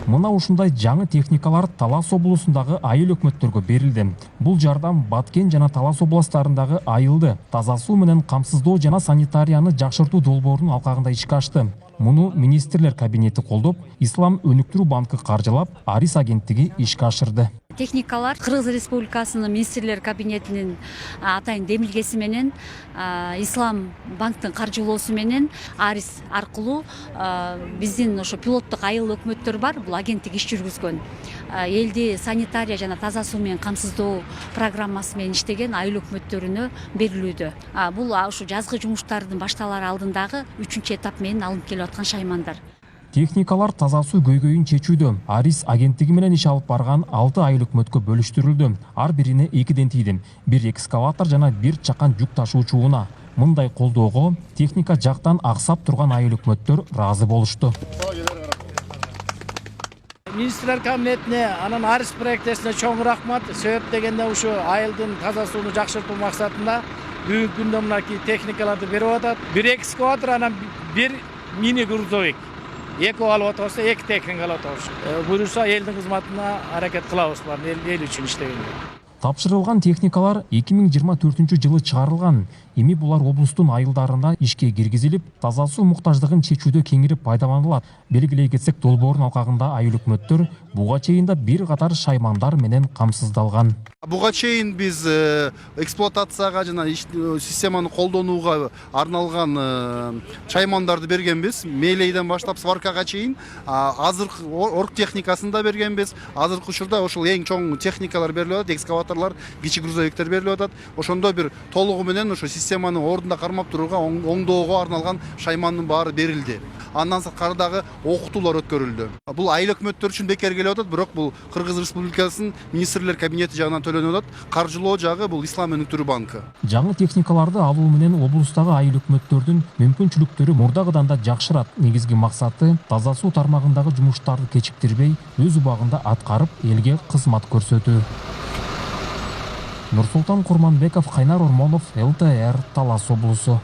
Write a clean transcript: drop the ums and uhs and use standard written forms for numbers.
Мына ушундай жаңы техникалар Талас облусундагы айыл өкмөттөргө берилди. Бул жардам Баткен жана Талас областарындагы айылды таза суу менен камсыздоо жана санитарияны жакшыртуу долбоорунун алкагында ишке ашты. Муну министрлер кабинети колдоп, Ислам өнүктүрүү банкы каржылап, Арис агенттиги ишке ашырды. Техникалар Кыргыз Республикасынын министрлер кабинетинин атайын демилгеси менен, Ислам банктын каржылоосу менен Арис аркылуу биздин ошо пилоттук айыл өкмөттөр бар, бул агенттик иш жүргүзгөн. Элди санитария жана таза суу менен камсыздоо программасы менен иштеген айыл өкмөттөрүнө берилүүдө. Бул ушу жазгы жумуштардын башталар алдындагы 3-чү этап менен алынып келип аткан шаймандар. Техникалар таза суу көйгөйүн чечүүдө Арис агенттиги менен иш алып барган 6 айыл өкмөткө бөлүштүрүлдү. Ар бирине 2ден тийди. Бир экскаватор жана бир чакан жүк ташуучу унаа. Мындай колдоого техника жактан аксап турган айыл өкмөттөр ыраазы болушту. Министрлер кабинетине, анан Арис проектесине чоң рахмат. Себеп дегенде ушу айылдын таза сууну жакшыртуу максатында бүгүнкү күндө мынакей техникаларды берип атат. Бир экскаватор, анан бир мини грузовик. Эки алып атабыз, эки техника алып атабыз. Буюрса элдин кызматына аракет кылабыз, эл үчүн иштегенде. Тапшырылган техникалар 2024-жылы чыгарылган. Эми булар облустун айылдарында ишке киргизилип, таза суу муктаждыгын чечүүдө кеңири пайдаланылат. Белгилей кетсек, долбоордун алкагында айыл өкмөттөр буга чейин да бир катар шаймандар менен камсыздалган. Буга чейин биз эксплуатацияга жана системаны колдонууга арналган чаймандарды бергенбиз. Мейлейден баштап сваркага чейин, азыркы орг техникасын да бергенбиз. Азыркы учурда ошол эң чоң техникалар берилип атат, экскаваторлор, кичи грузовиктер берилип атат. Ошондо бир толугу менен ошо системаны ордунда кармап турууга, оңдоого арналган шаймандын баары берилди. Андан сырткары окутуулар өткөрүлдү. Бул айыл өкмөттөр үчүн бекер келип атат, бирок бул Кыргыз Республикасынын министрлер кабинети жагынан төлөнүп атат. Каржылоо жагы бул Ислам өнүктүрүү банкы. Жаңы техникаларды алуу менен облустагы айыл өкмөттөрдүн мүмкүнчүлүктөрү мурдагыдан да жакшырат. Негизги максаты таза суу тармагындагы жумуштарды кечиктирбей, өз убагында аткарып, элге кызмат көрсөтүү. Нурсултан Курманбеков, Кайнар Ормонов, ЛТР, Талас облусу.